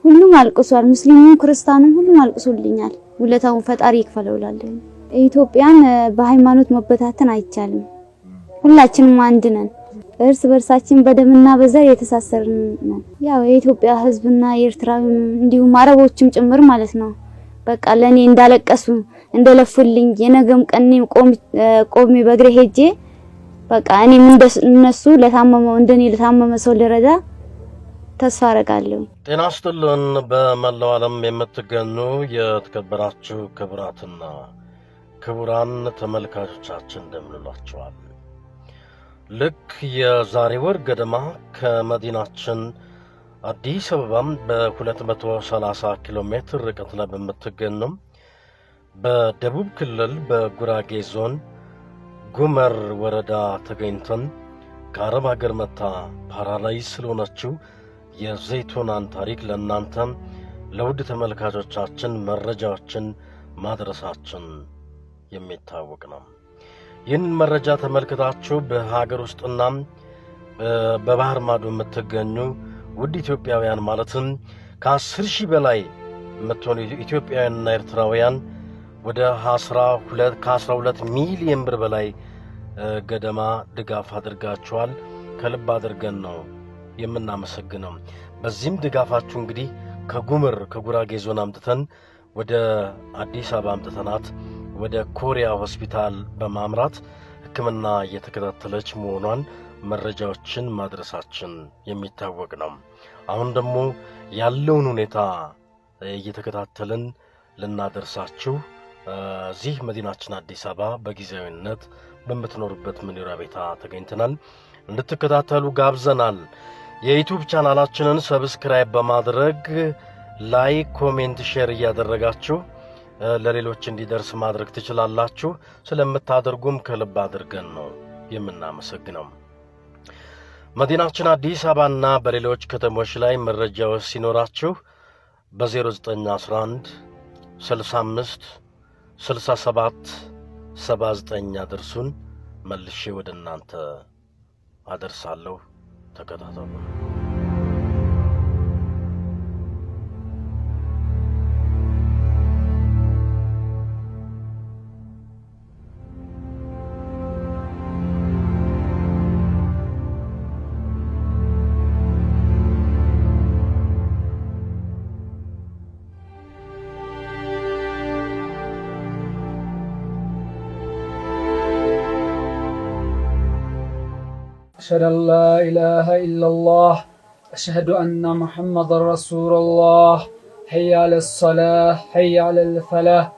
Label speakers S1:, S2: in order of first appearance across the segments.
S1: ሁሉም አልቅሷል ሙስሊሙም ክርስቲያኑም ሁሉም አልቅሶልኛል ውለታውን ፈጣሪ ይክፈለውላል ኢትዮጵያን በሃይማኖት መበታተን አይቻልም ሁላችንም አንድ ነን እርስ በርሳችን በደምና በዘር የተሳሰርን ነን ያው የኢትዮጵያ ህዝብና የኤርትራም እንዲሁም አረቦችም ጭምር ማለት ነው በቃ ለኔ እንዳለቀሱ እንደለፉልኝ የነገም ቀኔም ቆሜ በእግሬ ሄጄ በቃ እኔም እንደነሱ ለታመመው እንደኔ ለታመመ ሰው ልረዳ ተስፋ አደርጋለሁ
S2: ጤና ይስጥልን በመላው ዓለም የምትገኙ የተከበራችሁ ክቡራትና ክቡራን ተመልካቾቻችን እንደምንላችኋል ልክ የዛሬ ወር ገደማ ከመዲናችን አዲስ አበባም በ230 ኪሎ ሜትር ርቀት ላይ በምትገኘው በደቡብ ክልል በጉራጌ ዞን ጉመር ወረዳ ተገኝተን ከአረብ ሀገር መታ ፓራላይዝ ስለሆነችው የዘይቱናን ታሪክ ለእናንተ ለውድ ተመልካቾቻችን መረጃዎችን ማድረሳችን የሚታወቅ ነው ይህን መረጃ ተመልክታችሁ በሀገር ውስጥና በባህር ማዶ የምትገኙ ውድ ኢትዮጵያውያን ማለትም ከ10,000 በላይ የምትሆኑ ኢትዮጵያውያንና ኤርትራውያን ወደ 12 ሚሊዮን ብር በላይ ገደማ ድጋፍ አድርጋችኋል ከልብ አድርገን ነው የምናመሰግነው በዚህም ድጋፋችሁ እንግዲህ ከጉምር ከጉራጌ ዞን አምጥተን ወደ አዲስ አበባ አምጥተናት ወደ ኮሪያ ሆስፒታል በማምራት ሕክምና እየተከታተለች መሆኗን መረጃዎችን ማድረሳችን የሚታወቅ ነው አሁን ደግሞ ያለውን ሁኔታ እየተከታተልን ልናደርሳችሁ እዚህ መዲናችን አዲስ አበባ በጊዜያዊነት በመትኖርበት መኖሪያ ቤታ ተገኝተናል እንድትከታተሉ ጋብዘናል የዩቲዩብ ቻናላችንን ሰብስክራይብ በማድረግ ላይክ ኮሜንት ሼር ያደረጋችሁ ለሌሎች እንዲደርስ ማድረግ ትችላላችሁ ስለምታደርጉም ከልብ አድርገን ነው የምናመሰግነው መዲናችን አዲስ አበባና በሌሎች ከተሞች ላይ መረጃዎች ሲኖራችሁ በ0911 65 67 79 አድርሱን መልሼ ወደ እናንተ አደርሳለሁ ተከታተሉ
S3: أشهد أن لا إله إلا الله أشهد أن محمد رسول الله حي على الصلاة حي على الفلاح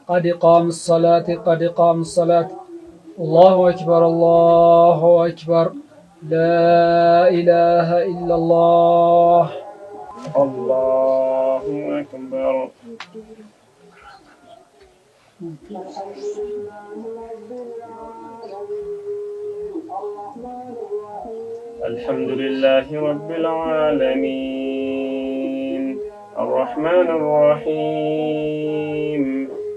S3: قد قام الصلاة قد قام الصلاة الله أكبر الله أكبر لا إله إلا الله
S4: الله أكبر الحمد لله رب العالمين الرحمن الرحيم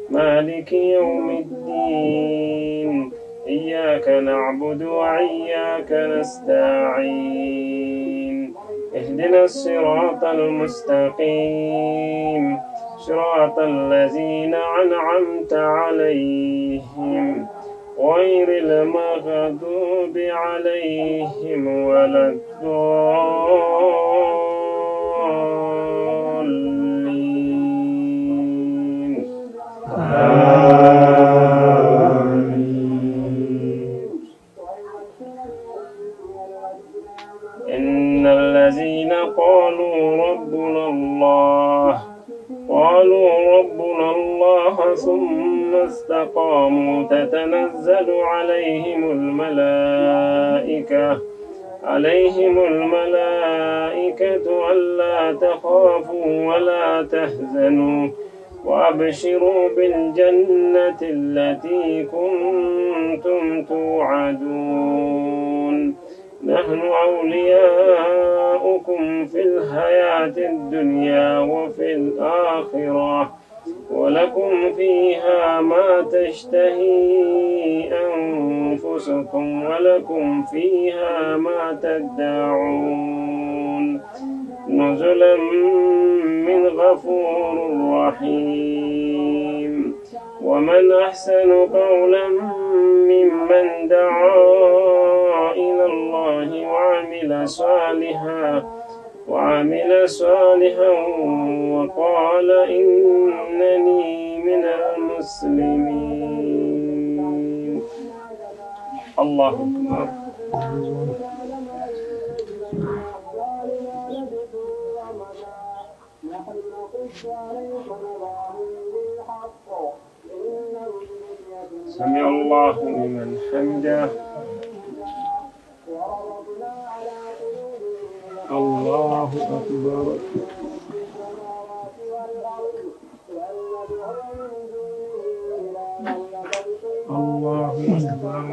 S4: مالك يوم الدين إياك نعبد وإياك نستعين اهدنا الصراط المستقيم صراط الذين أنعمت عليهم غير المغضوب عليهم ولا الضالين إن الذين قالوا ربنا الله ثم استقاموا تتنزل عليهم الملائكة ألا تخافوا ولا تحزنوا وأبشروا بالجنة التي كنتم توعدون نحن أولياؤكم في الحياة الدنيا وفي الآخرة ولكم فيها ما تشتهي أنفسكم ولكم فيها ما تدعون نزلا من غفور رحيم ومن أحسن قولا ممن دعا إلى الله وعمل صالحا وقال إنني من المسلمين. الله أكبر. سمع الله لمن حمده. الله أكبر. الله أكبر.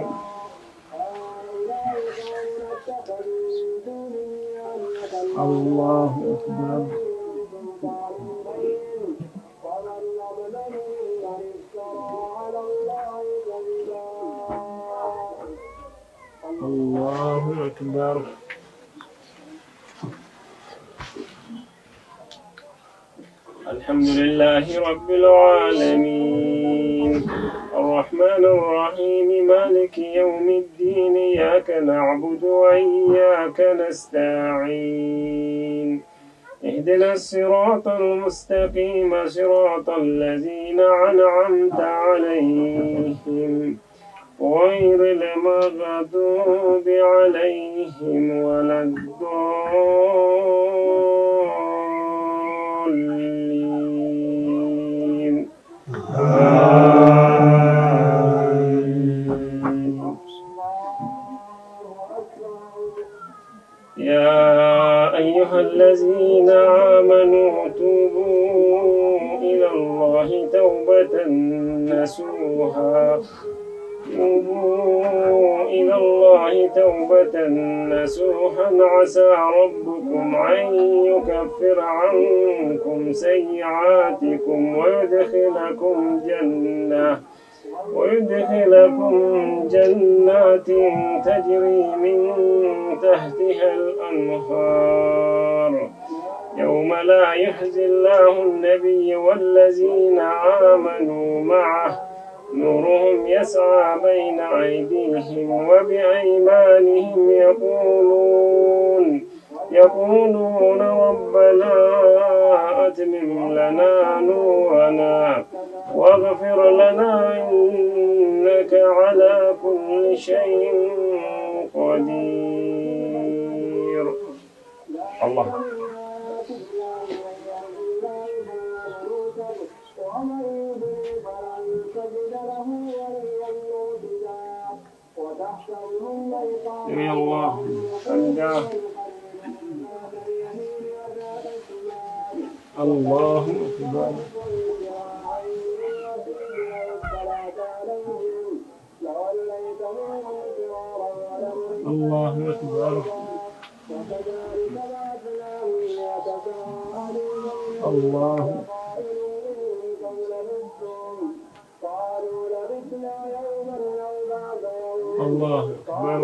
S4: الله أكبر. الله أكبر. الحمد لله رب العالمين الرحمن الرحيم مالك يوم الدين إياك نعبد وإياك نستعين اهدنا الصراط المستقيم صراط الذين أنعمت عليهم غير المغضوب عليهم ولا الضالين. يا أيها الذين آمنوا توبوا إلى الله توبة نصوحا عسى ربكم أن يكفر عنكم سيئاتكم ويدخلكم جنات تجري من تحتها الأنهار يوم لا يخزي الله النبي والذين آمنوا معه نورهم يسعى بين أيديهم وبأيمانهم يقولون ربنا أتمم لنا نورنا واغفر لنا إنك على كل شيء قدير. الله. يا الله حمدا. الله أكبر. الله أكبر. الله الله أكبر.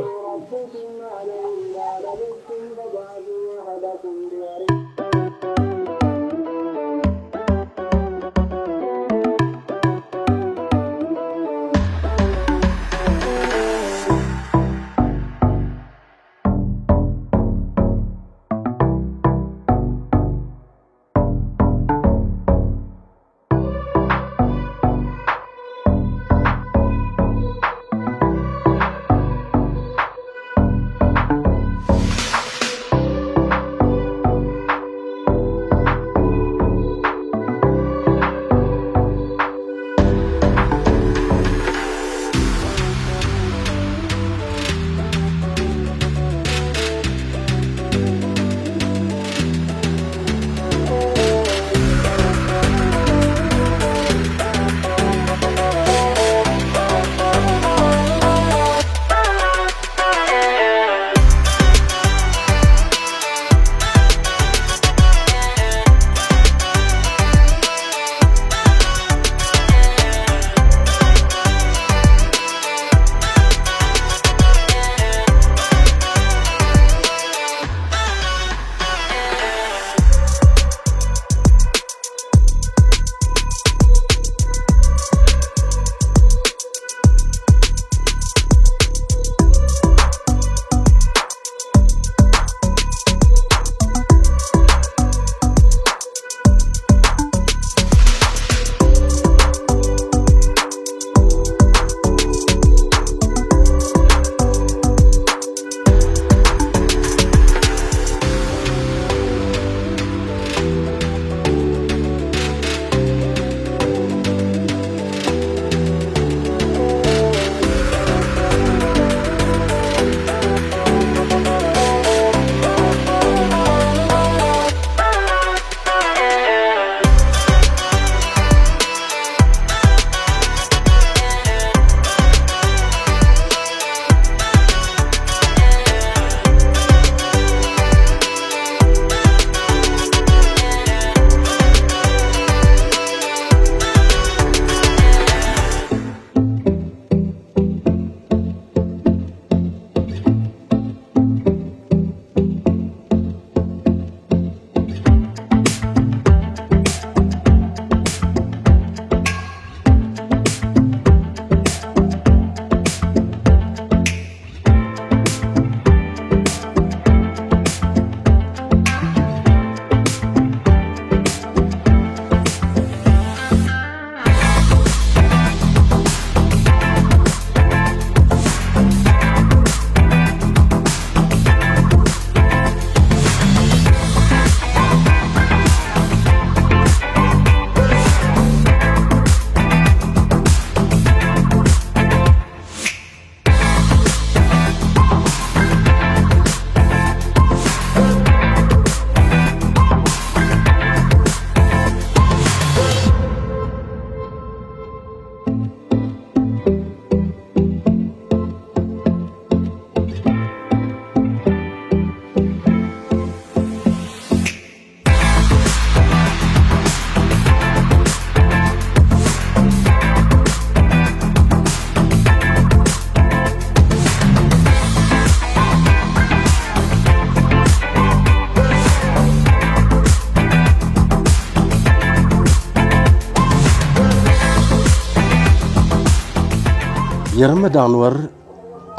S2: የረመዳን ወር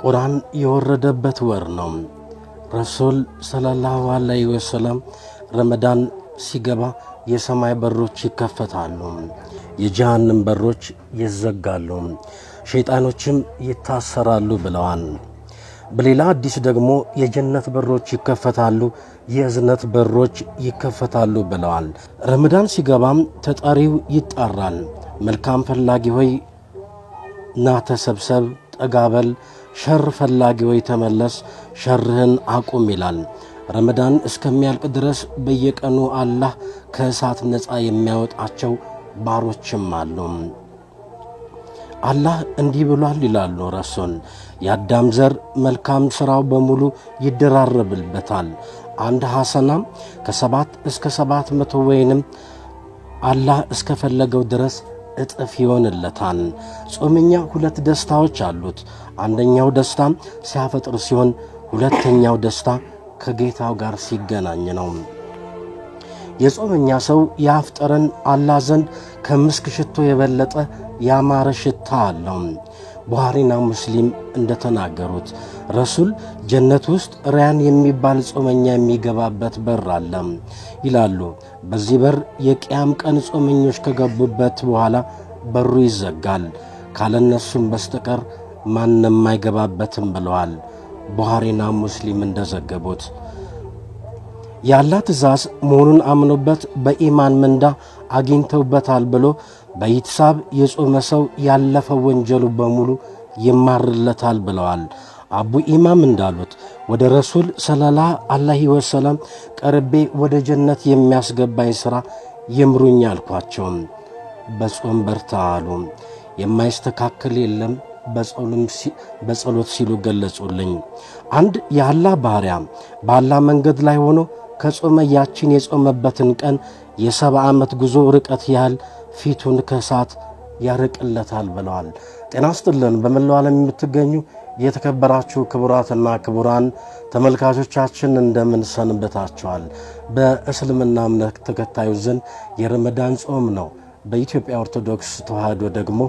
S2: ቁርአን የወረደበት ወር ነው። ረሱል ሰለላሁ ዐለይሂ ወሰለም ረመዳን ሲገባ የሰማይ በሮች ይከፈታሉ፣ የጀሃነም በሮች ይዘጋሉ፣ ሸይጣኖችም ይታሰራሉ ብለዋል። በሌላ ሐዲስ ደግሞ የጀነት በሮች ይከፈታሉ፣ የእዝነት በሮች ይከፈታሉ ብለዋል። ረመዳን ሲገባም ተጣሪው ይጣራል። መልካም ፈላጊ ሆይ ና ተሰብሰብ፣ ጠጋበል፣ ሸር ፈላጊ ሆይ ተመለስ፣ ሸርህን አቁም ይላል። ረመዳን እስከሚያልቅ ድረስ በየቀኑ አላህ ከእሳት ነፃ የሚያወጣቸው ባሮችም አሉ። አላህ እንዲህ ብሏል ይላሉ ረሱል፣ የአዳም ዘር መልካም ሥራው በሙሉ ይደራረብበታል። አንድ ሐሰናም ከ7 እስከ 700 ወይንም አላህ እስከፈለገው ድረስ እጥፍ ይሆንለታል። ጾመኛ 2 ደስታዎች አሉት። አንደኛው ደስታ ሲያፈጥር ሲሆን ሁለተኛው ደስታ ከጌታው ጋር ሲገናኝ ነው። የጾመኛ ሰው ያፍጠረን አላህ ዘንድ ከምስክ ሽቶ የበለጠ ያማረ ሽታ አለው። ቡኻሪና ሙስሊም እንደተናገሩት ረሱል ጀነት ውስጥ ሪያን የሚባል ጾመኛ የሚገባበት በር አለ ይላሉ። በዚህ በር የቂያም ቀን ጾመኞች ከገቡበት በኋላ በሩ ይዘጋል፣ ካለነሱም በስተቀር ማንም አይገባበትም ብለዋል። ቡኻሪና ሙስሊም እንደዘገቡት ያላህ ትእዛዝ መሆኑን አምኖበት በኢማን ምንዳ አግኝተውበታል ብሎ በይትሳብ የጾመ ሰው ያለፈው ወንጀሉ በሙሉ ይማርለታል ብለዋል። አቡ ኢማም እንዳሉት ወደ ረሱል ሰለላሁ ዐለይሂ ወሰለም ቀርቤ ወደ ጀነት የሚያስገባኝ ሥራ ይምሩኝ አልኳቸው። በጾም በርታ አሉ። የማይስተካከል የለም በጸሎት ሲሉ ገለጹልኝ። አንድ የአላህ ባሪያ በአላህ መንገድ ላይ ሆኖ ከጾመ ያችን የጾመበትን ቀን የ70 ዓመት ጉዞ ርቀት ያህል ፊቱን ከእሳት ያርቅለታል ብለዋል። ጤና ይስጥልን። በመላው ዓለም የምትገኙ የተከበራችሁ ክቡራትና ክቡራን ተመልካቾቻችን እንደምን ሰንብታችኋል? በእስልምና እምነት ተከታዮች ዘንድ የረመዳን ጾም ነው። በኢትዮጵያ ኦርቶዶክስ ተዋህዶ ደግሞ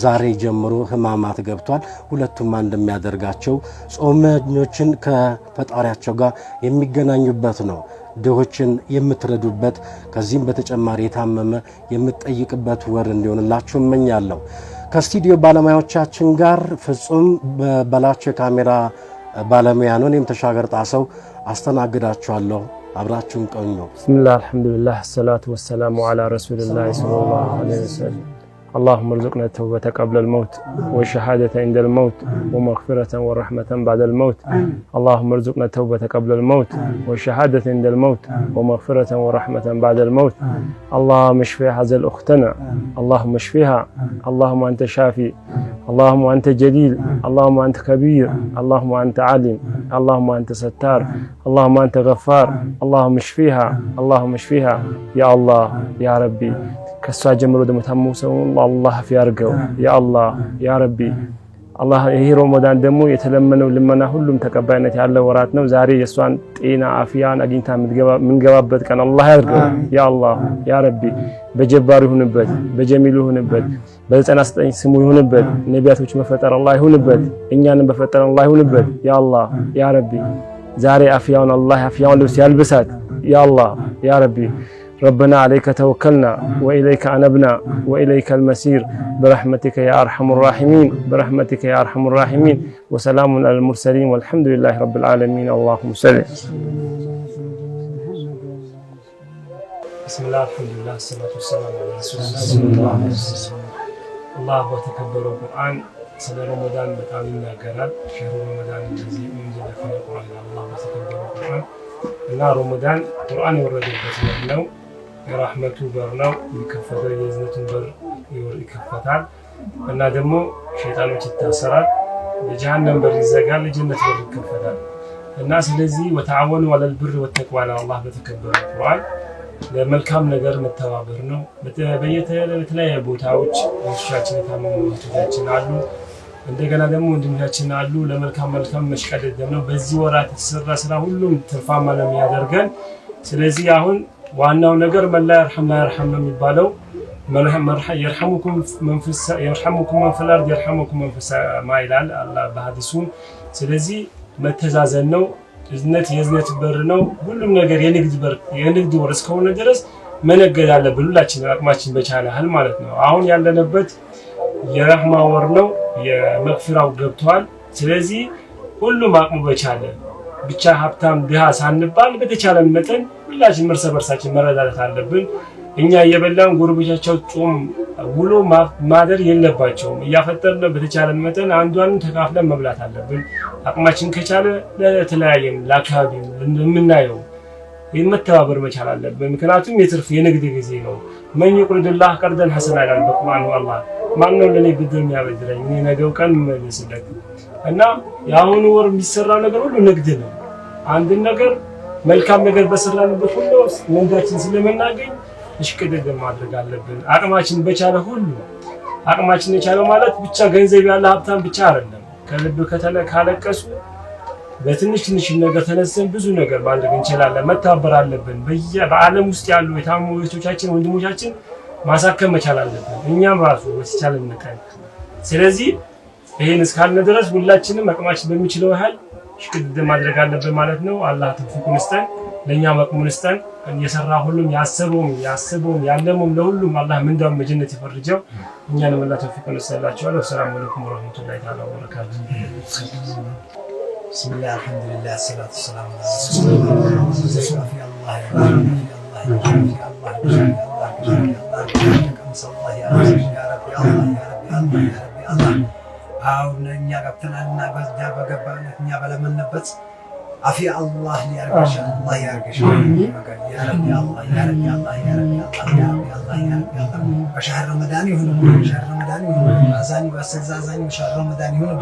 S2: ዛሬ ጀምሮ ህማማት ገብቷል። ሁለቱም አንድ የሚያደርጋቸው ጾመኞችን ከፈጣሪያቸው ጋር የሚገናኙበት ነው። ድሆችን የምትረዱበት፣ ከዚህም በተጨማሪ የታመመ የምትጠይቅበት ወር እንዲሆንላችሁ እመኛለሁ። ከስቱዲዮ ባለሙያዎቻችን ጋር ፍጹም በላቸው የካሜራ ባለሙያ ነው። እኔም ተሻገር ጣሰው አስተናግዳችኋለሁ። አብራችሁን ቆዩ።
S4: ብስሚላህ አልሐምዱሊላህ ሰላቱ ወሰላሙ ዐላ ረሱሊላህ ሰለላሁ ዐለይሂ ወሰለም اللهم ارزقنا التوبة قبل الموت والشهادة عند الموت ومغفرة ورحمة بعد الموت. اللهم ارزقنا التوبة قبل الموت والشهادة عند الموت ومغفرة ورحمة بعد الموت. اللهم اشف هذه أختنا، اللهم اشفها، اللهم أنت شافي، اللهم أنت جليل، اللهم أنت كبير، اللهم أنت عالم، اللهم أنت ستار، اللهم أنت غفار، اللهم اشفيها، اللهم اشفيها يا الله يا ربي. ከሷ ጀምሮ ደግሞ ታሙሰውን አላህ ያርገው ያ አላህ ያ ረቢ። አላህ ይሄ ረመዳን ደግሞ የተለመነው ልመና ሁሉም ተቀባይነት ያለው ወራት ነው። ዛሬ የሷን ጤና አፍያን አግኝታ ምንገባበት ቀን አላህ ያርገው ያ አላህ ያ ረቢ። በጀባር ይሁንበት፣ በጀሚል ይሁንበት፣ በ99 ስሙ ይሁንበት፣ ነቢያቶች መፈጠር አላህ ይሁንበት፣ እኛንም በፈጠረ አላህ ይሁንበት ያ አላህ ያ ረቢ። ዛሬ አፍያውን አላህ አፍያውን ልብስ ያልብሳት ያ አላህ ያ ረቢ። ربنا عليك توكلنا وإليك أنبنا وإليك المسير برحمتك يا أرحم الراحمين، برحمتك يا أرحم الراحمين. وسلام على المرسلين والحمد لله رب العالمين. اللهم صل. بسم الله الحمد لله الصلاة والسلام على رسول الله صلى الله عليه وسلم. الله بتكبر القرآن سنة رمضان بتعلمنا قرار شهر رمضان الذي أنزل فيه القرآن. الله بتكبر القرآن እና ረመዳን ቁርአን የወረደበት ነው። የራህመቱ በር ነው ይከፈታል፣ የዝነቱን በር ይከፈታል እና ደግሞ ሸይጣኖች ይታሰራል፣ የጀሃነም በር ይዘጋል፣ የጀነት በር ይከፈታል እና ስለዚህ ወተዓወኑ ዐለል ብር ወተቅዋ አላህ በተከበረ ቁርአን ለመልካም ነገር መተባበር ነው። በተለያየ ቦታዎች ወሻችን የታመሙ ወጣቶች አሉ፣ እንደገና ደግሞ ወንድሞቻችን አሉ። ለመልካም መሽቀደደም ነው። በዚህ ወራት የተሰራ ስራ ሁሉም ትርፋማ ነው የሚያደርገን። ስለዚህ አሁን ዋናው ነገር መላ ይርሐም ነው የሚባለው። يرحمكم من في الأرض يرحمكم من في السماء ይላል አላህ በሐዲሱ ስለዚህ መተዛዘን ነው የዝነት በር ነው ሁሉም ነገር የንግድ ወር እስከሆነ ድረስ መነገድ አለብን ሁላችን አቅማችን በቻለ ሀል ማለት ነው አሁን ያለንበት የረህማ ወር ነው የመግፊራው ገብቷል ስለዚህ ሁሉም አቅሙ በቻለ ብቻ ሀብታም ድሃ ሳንባል በተቻለ መጠን ሁላችን መርሰበርሳችን መረዳዳት አለብን እኛ የበላን ጉርብቻቸው ጾም ውሎ ማደር የለባቸውም እያፈጠርን በተቻለ መጠን አንዷን ተካፍለን መብላት አለብን አቅማችን ከቻለ ለተለያየም ለአካባቢው እንደምናየው የመተባበር መቻል አለብን ምክንያቱም የትርፍ የንግድ ጊዜ ነው ማን ይቁርድላህ ቀርደን ሐሰና ይላል በቁርአኑ አላህ ማን ነው ለኔ ብድር የሚያበድረኝ እኔ ነገው ቀን መልስለት እና ያሁኑ ወር የሚሰራው ነገር ሁሉ ንግድ ነው አንድ ነገር መልካም ነገር በሰራንበት ሁሉ ወንዳችን ስለምናገኝ እሽቅድድም ማድረግ አለብን አቅማችን በቻለ ሁሉ አቅማችን የቻለ ማለት ብቻ ገንዘብ ያለ ሀብታም ብቻ አይደለም ከልብ ካለቀሱ በትንሽ ነገር ተነስተን ብዙ ነገር ማድረግ እንችላለን መተባበር አለብን በዓለም ውስጥ ያሉ የታመሙ እህቶቻችን ወንድሞቻችን ማሳከም መቻል አለብን እኛም ራሱ ወስቻለን መከን ስለዚህ ይሄን እስካልን ድረስ ሁላችንም አቅማችን በሚችለው ያህል እሽቅድድም ማድረግ አለብን ማለት ነው አላህ ተውፊቁን ይስጠን ለኛ መቅሙን ይስጠን የሰራ ሁሉም ያሰበውም ያለመውም ለሁሉም አላህ ምንዳው በጀነት ይፈርጀው እኛንም አላህ ተውፊቁን ይስጠላችሁ ሰላም አለይኩም ወራህመቱላሂ ተዓላ ወበረካቱሁ
S5: بسم الله الحمد لله الصلاة والسلام على رسول الله في الله يا رب يا الله አሁን እኛ ገብተናልና በዛ በገባነት እኛ በለመንበት አፊ አላህ ያርጋሽ አላህ ያርጋሽ ያ ረቢ አላህ ያ ረቢ አላህ ያ ረቢ አላህ ያ ረቢ አላህ ያ ረቢ አላህ በሻህር ረመዳን ይሁን አዛኒ በሰዛዛኒ በሻህር ረመዳን ይሁን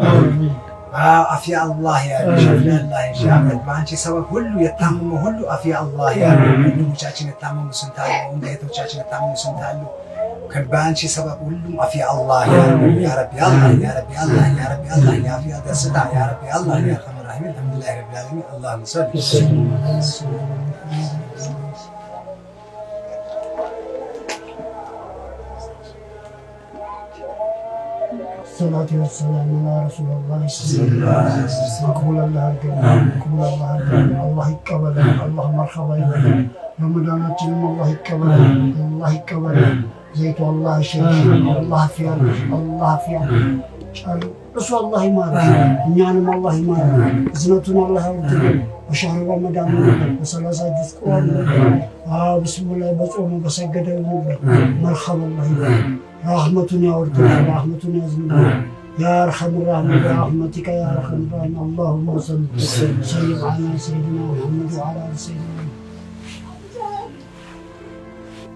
S5: አፊ አላህ ያርጋሽ አላህ ይሻመት ባንቺ ሰበብ ሁሉ የታመሙ ሁሉ አፊ አላህ ያርጋሽ ልጆቻችን የታመሙ ስንታሉ እንደቶቻችን የታመሙ ስንታሉ ከባንቺ ሰበብ ሁሉም አፊ አላህ ያ ረቢ አላህ ያ ረቢ አላህ ያ ረቢ አላህ ያ ፊ ደስታ ያ ረቢ አላህ ያ ረህማን አልሐምዱሊላህ ረቢል ዓለሚን አላሁመ ሰሊ
S6: الصلاة والسلام على رسول الله صلى الله عليه وسلم قبول الله قبول الله يقبل الله مرحبا رمضاناتنا الله يقبل الله يقبل زيت الله شري الله فيال الله فيال رسول الله يمارك نعم الله يمارك زنتنا الله يرضي وشهر رمضان وثلاثة جزء بسم الله بصوم بسجد مرحبا الله رحمتنا ورتنا رحمتنا يزمنا يا ارحم الراحمين برحمتك يا ارحم الراحمين اللهم صل على سيدنا محمد وعلى ال سيدنا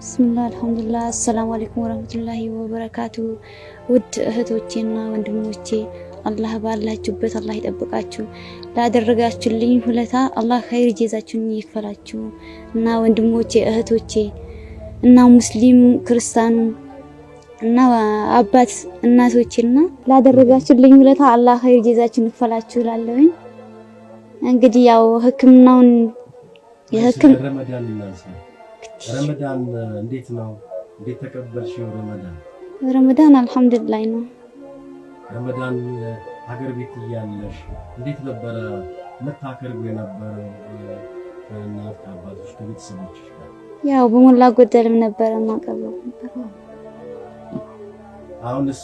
S1: بسم الله الحمد لله السلام عليكم ورحمة الله وبركاته ود እህቶቼና ወንድሞቼ አላህ ባላችሁበት አላህ ይጠብቃችሁ ላደረጋችሁልኝ ሁለታ አላህ ኸይር ጀዛችሁን ይክፈላችሁ እና ወንድሞቼ እህቶቼ እና ሙስሊም ክርስቲያኑ እና አባት እናቶችና ላደረጋችሁልኝ ሁለታ አላህ ኸይር ጀዛችሁን ይክፈላችሁ ላለሁኝ እንግዲህ ያው ህክምናውን የህክም
S2: ረመዳን እንዴት ነው እንዴት ተቀበልሽው
S1: ረመዳን አልহামዱሊላህ ነው
S2: ረመዳን ሀገር ቤት ያለሽ እንዴት ነበር መታከርጉ የነበረው እናት አባቶች ከቤተሰቦችሽ ጋር
S1: ያው በሞላ ጎደልም ነበር ማቀበል ነበር
S2: አሁንስ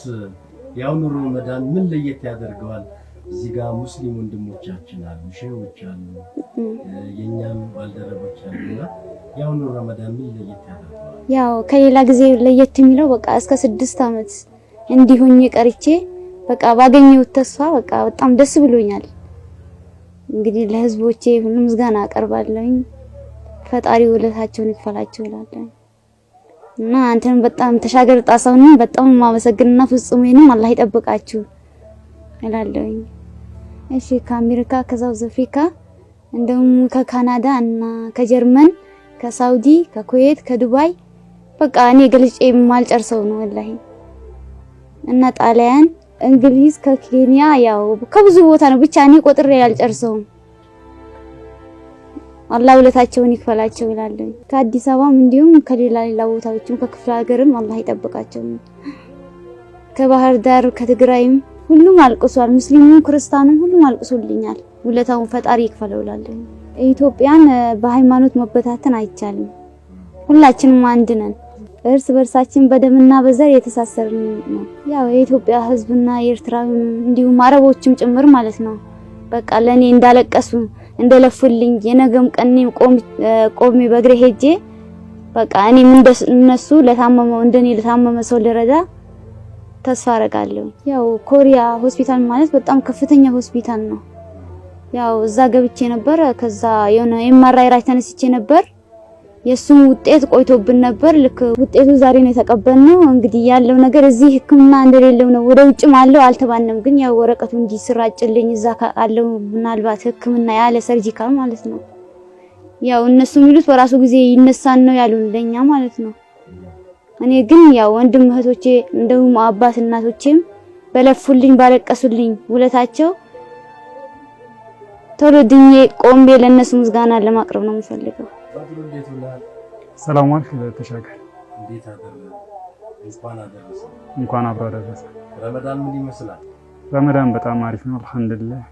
S2: ያው ኑሮ ረመዳን ምን ለየት ያደርገዋል እዚህ ጋር ሙስሊም ወንድሞቻችን አሉ ሼሆች አሉ የኛም ባልደረቦች አሉና ያው ኑሮ ረመዳን ምን ለየት ያደርገዋል
S1: ያው ከሌላ ጊዜ ለየት የሚለው በቃ እስከ 6 አመት እንዲሆኝ ቀርቼ በቃ ባገኘው ተስፋ በቃ በጣም ደስ ብሎኛል እንግዲህ ለህዝቦቼ ሁሉም ምስጋና አቀርባለሁኝ ፈጣሪ ወለታቸውን ይክፈላቸው እላለሁ እና አንተን በጣም ተሻገር ጣሳውና በጣም ማመሰግንና ፍጹሜንም አላህ ይጠብቃችሁ እላለሁኝ እሺ ከአሜሪካ ከሳውዝ አፍሪካ እንደውም ከካናዳ እና ከጀርመን ከሳውዲ ከኩዌት ከዱባይ በቃ እኔ ገልጬ ማልጨርሰው ነው ወላሂ እና ጣሊያን እንግሊዝ ከኬንያ ያው ከብዙ ቦታ ነው ብቻ እኔ ቆጥሬ ያልጨርሰው አላህ ውለታቸውን ይክፈላቸው ይላል። ከአዲስ አበባም እንዲሁም ከሌላ ቦታዎችም ከክፍለ ሀገርም አላህ ይጠብቃቸው። ከባህር ዳር ከትግራይም ሁሉም አልቅሷል። ሙስሊሙም ክርስቲያኑም ሁሉም አልቅሶልኛል። ውለታውን ፈጣሪ ይክፈለው ይላል። ኢትዮጵያን በሃይማኖት መበታተን አይቻልም። ሁላችንም አንድ ነን። እርስ በርሳችን በደምና በዘር የተሳሰርን ነው። ያው የኢትዮጵያ ህዝብና የኤርትራም እንዲሁም አረቦችም ጭምር ማለት ነው። በቃ ለኔ እንዳለቀሱ እንደለፉልኝ የነገም ቀን ቆሜ በእግሬ ሄጄ በቃ እኔም እንደነሱ ለታመመው እንደኔ ለታመመ ሰው ልረዳ ተስፋ አረጋለሁ። ያው ኮሪያ ሆስፒታል ማለት በጣም ከፍተኛ ሆስፒታል ነው። ያው እዛ ገብቼ ነበር። ከዛ የሆነ ኤምአርአይ ራይ ተነስቼ ነበር። የሱም ውጤት ቆይቶብን ነበር። ልክ ውጤቱ ዛሬ ነው የተቀበልነው። እንግዲህ ያለው ነገር እዚህ ህክምና እንደሌለው ነው። ወደ ውጭ ማለው አልተባነም፣ ግን ያው ወረቀቱ እንዲስራጭልኝ እዛ ካለው ምናልባት ህክምና ያለ ሰርጂካል ማለት ነው። ያው እነሱ የሚሉት በራሱ ጊዜ ይነሳን ነው ያሉን ለኛ ማለት ነው። እኔ ግን ያው ወንድም እህቶቼ እንደውም አባት እናቶቼም በለፉልኝ ባለቀሱልኝ ውለታቸው ቶሎ ድኜ ቆሜ ለነሱ ምስጋና ለማቅረብ ነው የምፈልገው።
S7: ሰላም አለይኩም ተሻገር።
S2: እንዴት አደረሰ?
S7: እንኳን አብሮ አደረሰ።
S2: ረመዳን ምን ይመስላል?
S7: ረመዳን በጣም አሪፍ ነው አልሐምዱሊላህ።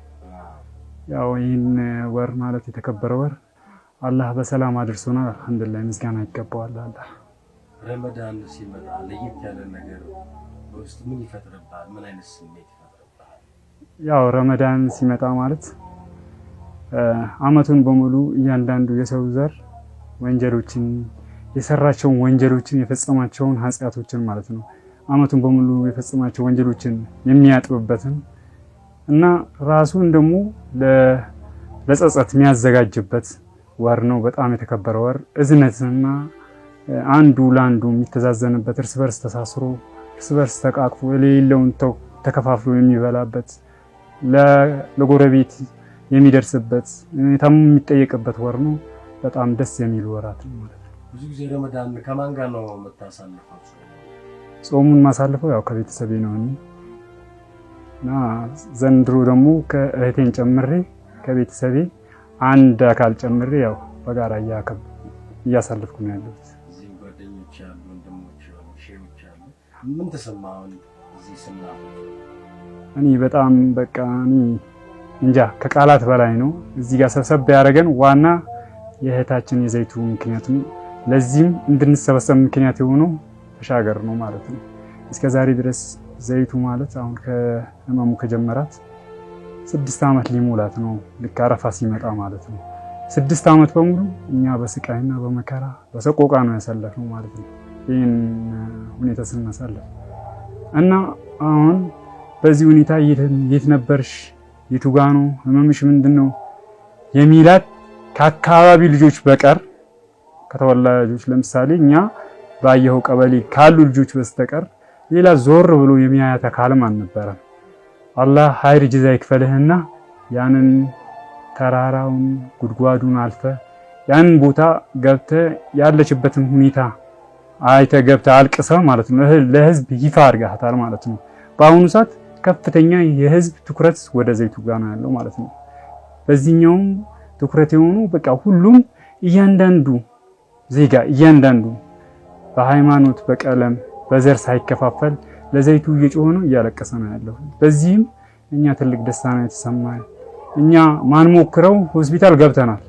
S7: ያው ይህን ወር ማለት የተከበረ ወር አላህ በሰላም አድርሶናል አልሐምዱሊላህ። ምስጋና ይገባዋል አላህ።
S2: ረመዳን ሲመጣ ለየት ያለ ነገር በውስጥ ምን ይፈጥርብሃል? ምን አይነት ስሜት ይፈጥርብሃል?
S7: ያው ረመዳን ሲመጣ ማለት አመቱን በሙሉ እያንዳንዱ የሰው ዘር ወንጀሎችን የሰራቸውን ወንጀሎችን የፈጸማቸውን ኃጢያቶችን ማለት ነው አመቱን በሙሉ የፈጸማቸው ወንጀሎችን የሚያጥብበትን እና ራሱን ደግሞ ለጸጸት የሚያዘጋጅበት ወር ነው። በጣም የተከበረ ወር እዝነትና አንዱ ለአንዱ የሚተዛዘንበት እርስ በርስ ተሳስሮ እርስ በርስ ተቃቅፎ የሌለውን ተከፋፍሎ የሚበላበት ለጎረቤት የሚደርስበት ታም የሚጠየቅበት ወር ነው። በጣም ደስ የሚል ወራት ነው ማለት ነው።
S2: ብዙ ጊዜ ረመዳን ከማን ጋር ነው የምታሳልፈው?
S7: ጾሙን ማሳልፈው ያው ከቤተሰቤ ነው እና ዘንድሮ ደግሞ ከእህቴን ጨምሬ ከቤተሰቤ አንድ አካል ጨምሬ ያው በጋራ እያሳልፍኩ ነው ያለሁት።
S2: እዚህ ጓደኞች ያሉ ወንድሞች ያሉ ሼሮች ያሉ ምን ተሰማው እዚህ ስናው?
S7: እኔ በጣም በቃ እንጃ ከቃላት በላይ ነው። እዚህ ጋር ሰብሰብ ያደረገን ዋና የእህታችን የዘይቱ ምክንያቱም ለዚህም እንድንሰበሰብ ምክንያት የሆነው ተሻገር ነው ማለት ነው። እስከዛሬ ድረስ ዘይቱ ማለት አሁን ከህመሙ ከጀመራት 6 አመት ሊሞላት ነው። ልክ አረፋ ሲመጣ ማለት ነው። 6 አመት በሙሉ እኛ በስቃይና በመከራ በሰቆቃ ነው ያሳለፍነው ማለት ነው። ይሄን ሁኔታ ስናሳልፍ እና አሁን በዚህ ሁኔታ የት ነበርሽ? የቱ ጋር ነው ህመምሽ ምንድነው የሚላት ከአካባቢ ልጆች በቀር ከተወላጆች ለምሳሌ እኛ ባየው ቀበሌ ካሉ ልጆች በስተቀር ሌላ ዞር ብሎ የሚያያት አካልም አልነበረም። አላህ ሀይር ጀዛ ይክፈልህና ያንን ተራራውን ጉድጓዱን አልፈ ያንን ቦታ ገብተ ያለችበትን ሁኔታ አይተ ገብተ አልቅሰ ማለት ነው ለህዝብ ይፋ አድርጋታል ማለት ነው። በአሁኑ ሰዓት ከፍተኛ የህዝብ ትኩረት ወደ ዘይቱ ጋር ነው ያለው ማለት ነው። በዚህኛው ትኩረት የሆኑ በቃ ሁሉም እያንዳንዱ ዜጋ እያንዳንዱ በሃይማኖት በቀለም በዘር ሳይከፋፈል ለዘይቱ እየጮኸ ነው እያለቀሰ ነው ያለው። በዚህም እኛ ትልቅ ደስታ ነው የተሰማን። እኛ ማን ሞክረው ሆስፒታል ገብተናል።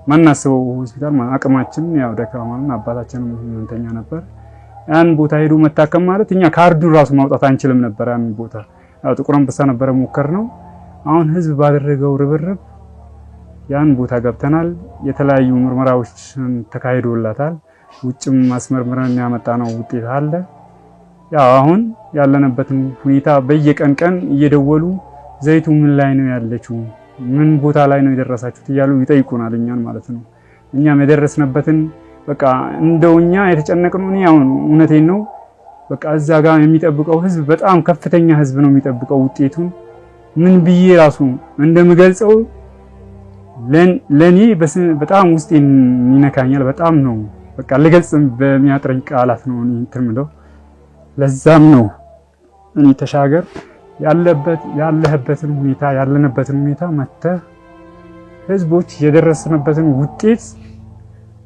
S7: ማናስበው ሆስፒታል አቅማችን ያው ደካማና አባታችንም ህመምተኛ ነበር። ያን ቦታ ሄዶ መታከም ማለት እኛ ካርዱን ራሱ ማውጣት አንችልም ነበር። ያን ቦታ ያው ጥቁር አንበሳ ነበር ሞከርነው። አሁን ህዝብ ባደረገው ርብርብ ያን ቦታ ገብተናል። የተለያዩ ምርመራዎችን ተካሂዶላታል። ውጭም ማስመርመረን ያመጣነው ውጤት አለ። ያው አሁን ያለንበትን ሁኔታ በየቀን እየደወሉ ዘይቱ ምን ላይ ነው ያለችው፣ ምን ቦታ ላይ ነው የደረሳችሁት እያሉ ይጠይቁናል እኛን ማለት ነው። እኛም የደረስነበትን በቃ እንደውኛ የተጨነቅነው እኔ አሁን እውነቴን ነው በቃ እዛ ጋር የሚጠብቀው ህዝብ በጣም ከፍተኛ ህዝብ ነው የሚጠብቀው ውጤቱን ምን ብዬ ራሱ እንደምገልጸው ለኔ በጣም ውስጤን ይነካኛል። በጣም ነው በቃ ለገልጽ በሚያጥረኝ ቃላት ነው እንትን ምለው። ለዛም ነው እኔ ተሻገር ያለህበትን ሁኔታ ያለንበትን ሁኔታ መተ ህዝቦች የደረስንበትን ውጤት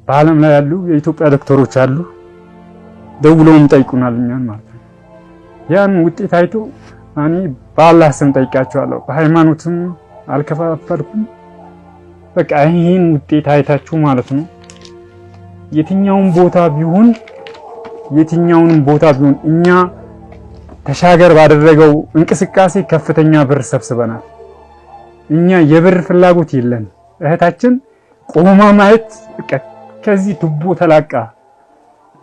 S7: በዓለም ላይ ያሉ የኢትዮጵያ ዶክተሮች አሉ ደውለውም ጠይቁናል እኛን ማለት ነው። ያን ውጤት አይቶ እኔ በአላህ ስም ጠይቃቸዋለሁ። በሃይማኖትም አልከፋፈልኩም። በቃ ይሄን ውጤት አይታችሁ ማለት ነው የትኛውን ቦታ ቢሆን እኛ ተሻገር ባደረገው እንቅስቃሴ ከፍተኛ ብር ሰብስበናል። እኛ የብር ፍላጎት የለን። እህታችን ቆማ ማየት በቃ ከዚህ ቱቦ ተላቃ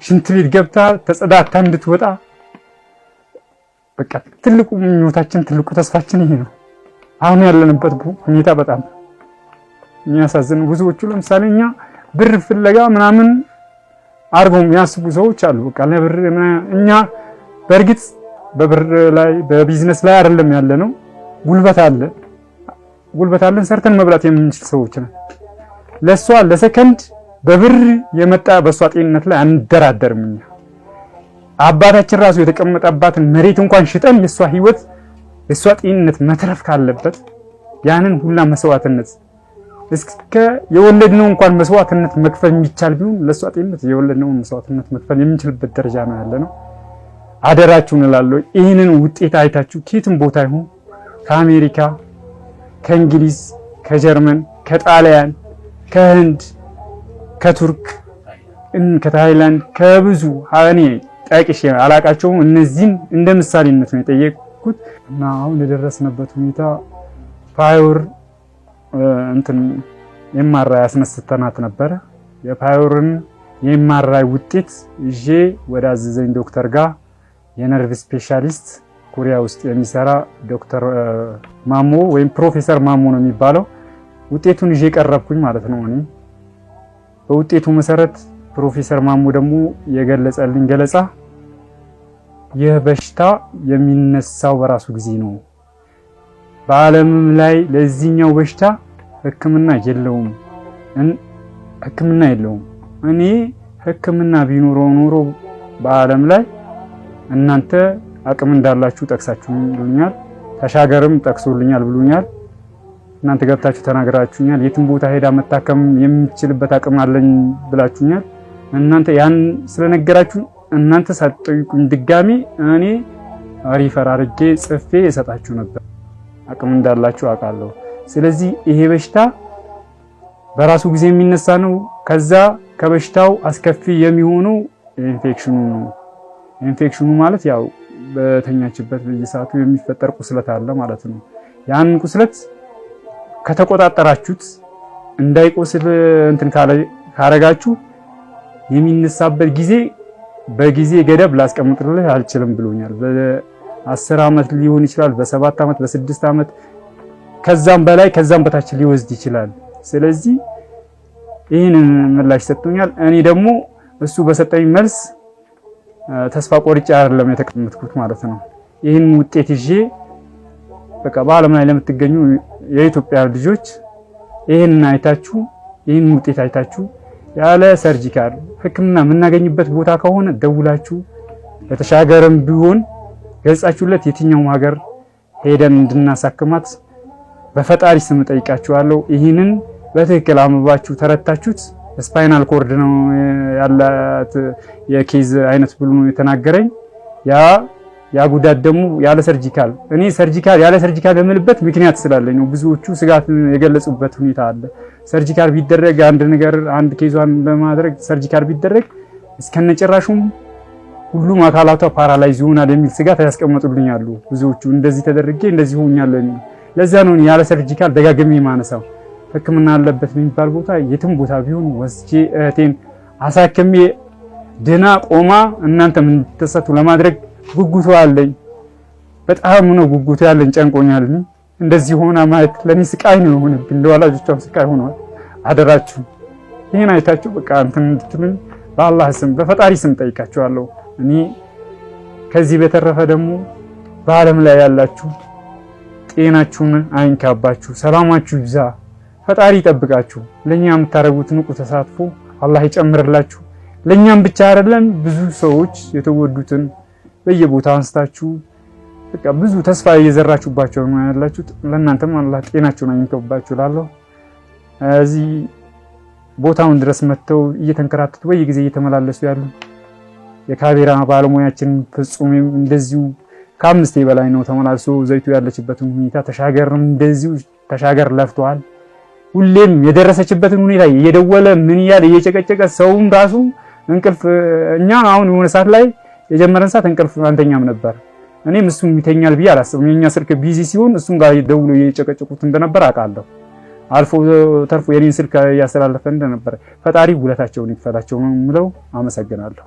S7: ሽንት ቤት ገብታ ተጸዳታ እንድትወጣ በቃ ትልቁ ምኞታችን ትልቁ ተስፋችን ይሄ ነው። አሁን ያለንበት ሁኔታ በጣም የሚያሳዝን ብዙዎቹ ለምሳሌ እኛ ብር ፍለጋ ምናምን አርገው የሚያስቡ ሰዎች አሉ። በቃ ለብር እኛ በእርግጥ በብር ላይ በቢዝነስ ላይ አይደለም ያለነው። ጉልበት አለን ሰርተን መብላት የምንችል ሰዎች ነን። ለሷ ለሰከንድ በብር የመጣ በሷ ጤንነት ላይ አንደራደርም። እኛ አባታችን ራሱ የተቀመጠባትን መሬት እንኳን ሽጠን የሷ ህይወት የሷ ጤንነት መትረፍ ካለበት ያንን ሁላ መስዋዕትነት እስከ የወለድነው እንኳን መስዋዕትነት መክፈል የሚቻል ቢሆን ለሷ ጤንነት የወለድነው መስዋዕትነት መክፈል የምንችልበት ደረጃ ነው ያለነው። አደራችሁን እላለሁ። ይህንን ውጤት አይታችሁ ከየትም ቦታ ይሁን ከአሜሪካ፣ ከእንግሊዝ፣ ከጀርመን፣ ከጣሊያን፣ ከህንድ፣ ከቱርክ፣ ከታይላንድ ከብዙ እኔ ጠቅሼ አላቃቸውም። እነዚህን እንደ ምሳሌነት ነው የጠየቁት እና አሁን የደረስንበት ሁኔታ ፓወር ኤምአርአይ ያስነስተናት ነበረ። የፓወርን የኤምአርአይ ውጤት ይዤ ወደ አዘዘኝ ዶክተር ጋር የነርቭ ስፔሻሊስት ኮሪያ ውስጥ የሚሰራ ዶክተር ማሞ ወይም ፕሮፌሰር ማሞ ነው የሚባለው። ውጤቱን ይዤ ቀረብኩኝ ማለት ነው። እኔ በውጤቱ መሰረት ፕሮፌሰር ማሞ ደግሞ የገለጸልኝ ገለጻ ይህ በሽታ የሚነሳው በራሱ ጊዜ ነው። በዓለም ላይ ለዚህኛው በሽታ ሕክምና የለውም። እኔ ሕክምና ቢኖረው ኖሮ በዓለም ላይ እናንተ አቅም እንዳላችሁ ጠቅሳችሁልኛል፣ ተሻገርም ጠቅሶልኛል ብሉኛል። እናንተ ገብታችሁ ተናግራችሁኛል። የትም ቦታ ሄዳ መታከም የምችልበት አቅም አለኝ ብላችሁኛል። እናንተ ያን ስለነገራችሁ እናንተ ሳትጠይቁኝ ድጋሚ እኔ ሪፈር አድርጌ ጽፌ እሰጣችሁ ነበር። አቅም እንዳላችሁ አውቃለሁ። ስለዚህ ይሄ በሽታ በራሱ ጊዜ የሚነሳ ነው። ከዛ ከበሽታው አስከፊ የሚሆነው ኢንፌክሽኑ ነው። ኢንፌክሽኑ ማለት ያው በተኛችበት በየሰዓቱ የሚፈጠር ቁስለት አለ ማለት ነው። ያን ቁስለት ከተቆጣጠራችሁት እንዳይቆስል ካረጋችሁ የሚነሳበት ጊዜ በጊዜ ገደብ ላስቀምጥልህ አልችልም ብሎኛል። በ10 ዓመት ሊሆን ይችላል፣ በ7 ዓመት፣ በ6 ዓመት ከዛም በላይ ከዛም በታች ሊወስድ ይችላል። ስለዚህ ይህንን ምላሽ ሰጥቶኛል። እኔ ደግሞ እሱ በሰጠኝ መልስ ተስፋ ቆርጬ አይደለም የተቀመጥኩት ማለት ነው። ይህን ውጤት ይዤ በቃ በዓለም ላይ ለምትገኙ የኢትዮጵያ ልጆች ይህን ውጤት አይታችሁ ያለ ሰርጂካል ሕክምና የምናገኝበት ቦታ ከሆነ ደውላችሁ ለተሻገረም ቢሆን ገልጻችሁለት የትኛውም ሀገር ሄደን እንድናሳክማት በፈጣሪ ስም ጠይቃችኋለሁ። ይህንን በትክክል አምባችሁ ተረታችሁት። ስፓይናል ኮርድ ነው ያላት የኬዝ አይነት ብሎ ነው የተናገረኝ። ያ ጉዳት ደግሞ ያለ ሰርጂካል እኔ ያለ ሰርጂካል የምልበት ምክንያት ስላለኝ ነው። ብዙዎቹ ስጋት የገለጹበት ሁኔታ አለ። ሰርጂካል ቢደረግ አንድ ኬዟን በማድረግ ሰርጂካል ቢደረግ እስከነጨራሹም ሁሉም አካላቷ ፓራላይዝ ይሆናል የሚል ስጋት ያስቀምጡልኛሉ ብዙዎቹ። እንደዚህ ተደርጌ እንደዚህ ሆኛለሁ የሚል ለዛ ነው ያለ ሰርጂካል ደጋግሜ ማነሳው። ሕክምና አለበት የሚባል ቦታ የትም ቦታ ቢሆን ወስጄ እህቴን አሳክሜ ድና ቆማ እናንተም እንድትሰጡ ለማድረግ ጉጉቱ አለኝ። በጣም ነው ጉጉቱ ያለኝ። ጨንቆኛል። እንደዚህ ሆና ማየት ለኔ ስቃይ ነው የሆነብኝ፣ ለወላጆቿም ስቃይ ሆኗል። አደራችሁ ይሄን አይታችሁ በቃ እንድትሉኝ በአላህ ስም በፈጣሪ ስም ጠይቃችኋለሁ። እኔ ከዚህ በተረፈ ደግሞ በዓለም ላይ ያላችሁ ጤናችሁን አይንካባችሁ፣ ሰላማችሁ ይብዛ፣ ፈጣሪ ይጠብቃችሁ። ለኛ የምታረጉት ንቁ ተሳትፎ አላህ ይጨምርላችሁ። ለኛም ብቻ አይደለም ብዙ ሰዎች የተወዱትን በየቦታው አንስታችሁ በቃ ብዙ ተስፋ እየዘራችሁባቸው ነው ያላችሁት። ለእናንተም አላህ ጤናችሁን አይንካባችሁ እላለሁ። እዚህ ቦታውን ድረስ መጥተው እየተንከራተቱ በየጊዜ እየተመላለሱ ያሉ የካሜራ ባለሙያችን ፍጹም እንደዚሁ ከአምስቴ በላይ ነው ተመላልሶ ዘይቱ ያለችበትን ሁኔታ ተሻገርም እንደዚሁ ተሻገር ለፍቷል። ሁሌም የደረሰችበትን ሁኔታ እየደወለ ምን ያለ እየጨቀጨቀ ሰውም ራሱ እንቅልፍ እኛ አሁን የሆነ ሰዓት ላይ የጀመረን ሰዓት እንቅልፍ አንተኛም ነበር። እኔም እሱም ይተኛል ብዬ አላስብም። የኛ ስልክ ቢዚ ሲሆን እሱም ጋር ደውሎ እየጨቀጨቁት እንደነበር አውቃለሁ። አልፎ ተርፎ የኔን ስልክ ያስተላለፈ እንደነበር ፈጣሪ ውለታቸውን ይክፈላቸው ነው የምለው። አመሰግናለሁ።